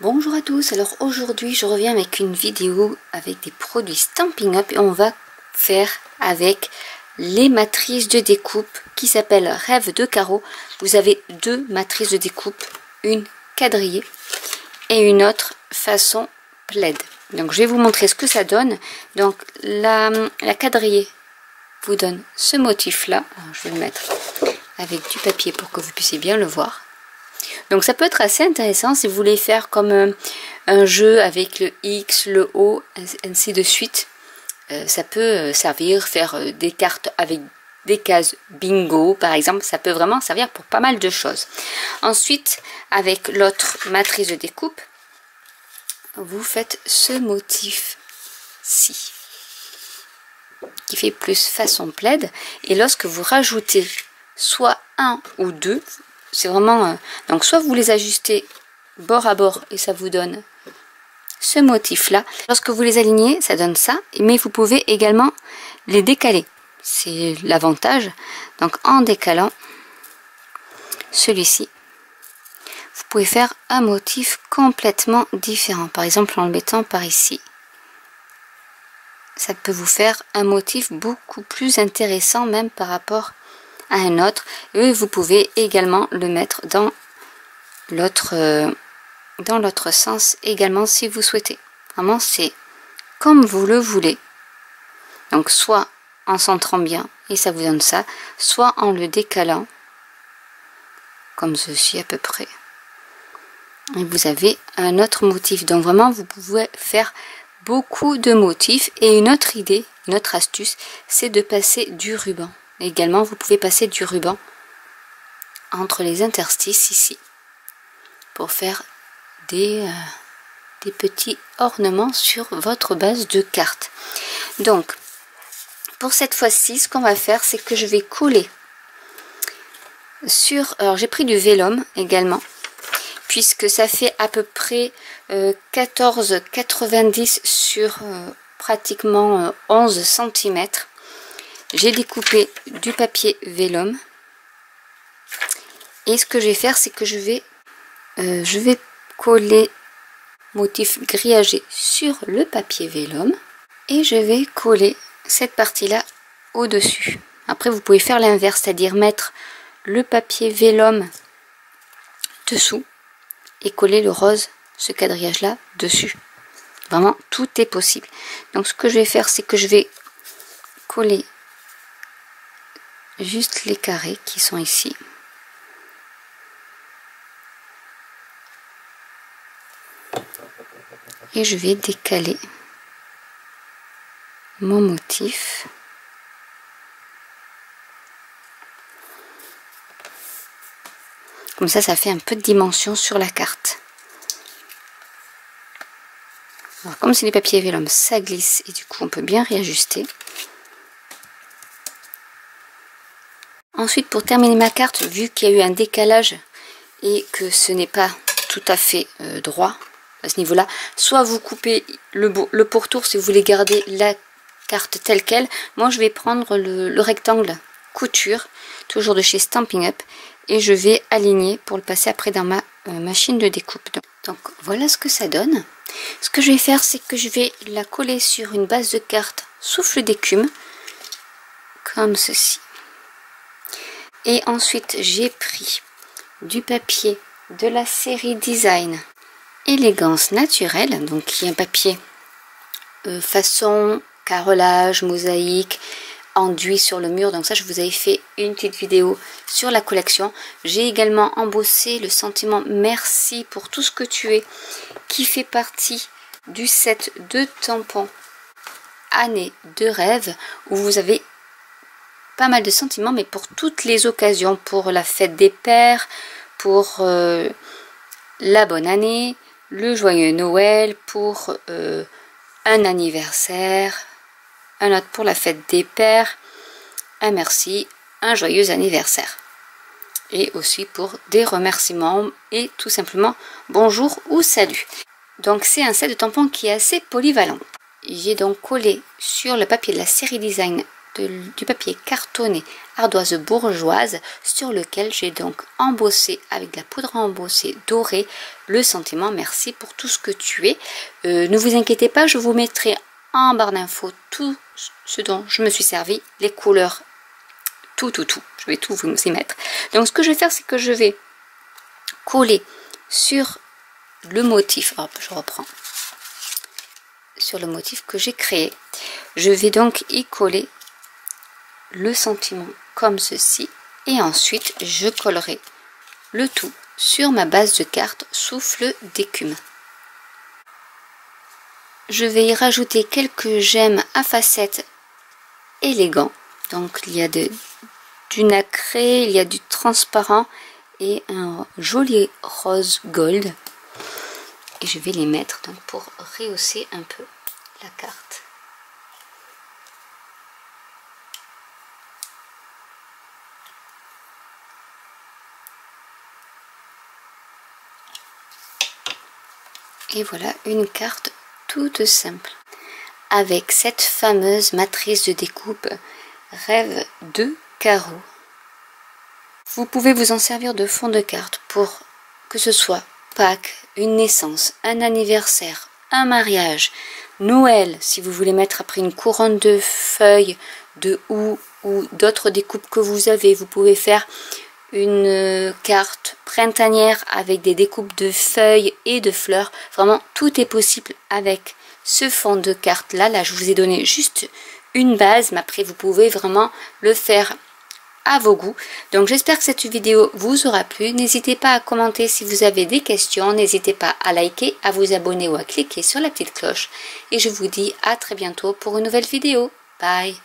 Bonjour à tous, alors aujourd'hui je reviens avec une vidéo avec des produits Stampin' Up et on va faire avec les matrices de découpe qui s'appellent Rêve de carreaux. Vous avez deux matrices de découpe, une quadrillée et une autre façon plaid. Donc je vais vous montrer ce que ça donne. Donc la quadrillée vous donne ce motif là, alors, je vais le mettre avec du papier pour que vous puissiez bien le voir. Donc ça peut être assez intéressant si vous voulez faire comme un jeu avec le X, le O, ainsi de suite. Ça peut servir, faire des cartes avec des cases bingo par exemple. Ça peut vraiment servir pour pas mal de choses. Ensuite, avec l'autre matrice de découpe, vous faites ce motif-ci qui fait plus façon plaid. Et lorsque vous rajoutez soit un ou deux, c'est vraiment donc soit vous les ajustez bord à bord et ça vous donne ce motif là. Lorsque vous les alignez, ça donne ça, mais vous pouvez également les décaler, c'est l'avantage. Donc en décalant celui-ci, vous pouvez faire un motif complètement différent. Par exemple en le mettant par ici, ça peut vous faire un motif beaucoup plus intéressant même par rapport à un autre. Et vous pouvez également le mettre dans l'autre sens également si vous souhaitez. Vraiment c'est comme vous le voulez. Donc soit en centrant bien et ça vous donne ça, soit en le décalant comme ceci à peu près. Et vous avez un autre motif. Donc vraiment vous pouvez faire beaucoup de motifs. Et une autre idée, une autre astuce, c'est de passer du ruban. Également, vous pouvez passer du ruban entre les interstices ici pour faire des petits ornements sur votre base de cartes. Donc, pour cette fois-ci, ce qu'on va faire, c'est que je vais coller sur... Alors, j'ai pris du vélum également, puisque ça fait à peu près 14,90 sur pratiquement 11 cm. J'ai découpé du papier vélum et ce que je vais faire, c'est que je vais coller motif grillagé sur le papier vélum et je vais coller cette partie là au dessus. Après vous pouvez faire l'inverse, c'est-à-dire mettre le papier vélum dessous et coller le rose, ce quadrillage là dessus. Vraiment tout est possible. Donc ce que je vais faire, c'est que je vais coller juste les carrés qui sont ici. Et je vais décaler mon motif. Comme ça, ça fait un peu de dimension sur la carte. Alors, comme c'est du papier vélum, ça glisse et du coup on peut bien réajuster. Ensuite, pour terminer ma carte, vu qu'il y a eu un décalage et que ce n'est pas tout à fait droit à ce niveau-là, soit vous coupez le pourtour si vous voulez garder la carte telle quelle. Moi, je vais prendre le rectangle couture, toujours de chez Stampin' Up, et je vais aligner pour le passer après dans ma machine de découpe. Donc, voilà ce que ça donne. Ce que je vais faire, c'est que je vais la coller sur une base de carte souffle d'écume, comme ceci. Et ensuite, j'ai pris du papier de la série Design Élégance Naturelle, donc qui est un papier façon carrelage, mosaïque, enduit sur le mur. Donc ça, je vous avais fait une petite vidéo sur la collection. J'ai également embossé le sentiment merci pour tout ce que tu es, qui fait partie du set de tampons Année de rêve, où vous avez pas mal de sentiments, mais pour toutes les occasions, pour la fête des pères, pour la bonne année, le joyeux Noël, pour un anniversaire, un autre pour la fête des pères, un merci, un joyeux anniversaire. Et aussi pour des remerciements et tout simplement bonjour ou salut. Donc c'est un set de tampons qui est assez polyvalent. J'ai donc collé sur le papier de la série Design du papier cartonné ardoise bourgeoise sur lequel j'ai donc embossé avec de la poudre embossée dorée le sentiment merci pour tout ce que tu es. Ne vous inquiétez pas, je vous mettrai en barre d'infos tout ce dont je me suis servi, les couleurs, tout. Je vais tout vous y mettre. Donc ce que je vais faire, c'est que je vais coller sur le motif. Hop, je reprends. Sur le motif que j'ai créé. Je vais donc y coller le sentiment comme ceci et ensuite je collerai le tout sur ma base de carte souffle d'écume. Je vais y rajouter quelques gemmes à facettes élégants. Donc il y a du nacré, il y a du transparent et un joli rose gold. Et je vais les mettre donc pour rehausser un peu la carte. Et voilà une carte toute simple avec cette fameuse matrice de découpe rêve de carreaux. Vous pouvez vous en servir de fond de carte pour que ce soit Pâques, une naissance, un anniversaire, un mariage, Noël, si vous voulez mettre après une couronne de feuilles, de houx ou d'autres découpes que vous avez. Vous pouvez faire une carte printanière avec des découpes de feuilles et de fleurs. Vraiment, tout est possible avec ce fond de carte là. Là, je vous ai donné juste une base, mais après, vous pouvez vraiment le faire à vos goûts. Donc j'espère que cette vidéo vous aura plu. N'hésitez pas à commenter si vous avez des questions. N'hésitez pas à liker, à vous abonner ou à cliquer sur la petite cloche. Et je vous dis à très bientôt pour une nouvelle vidéo. Bye!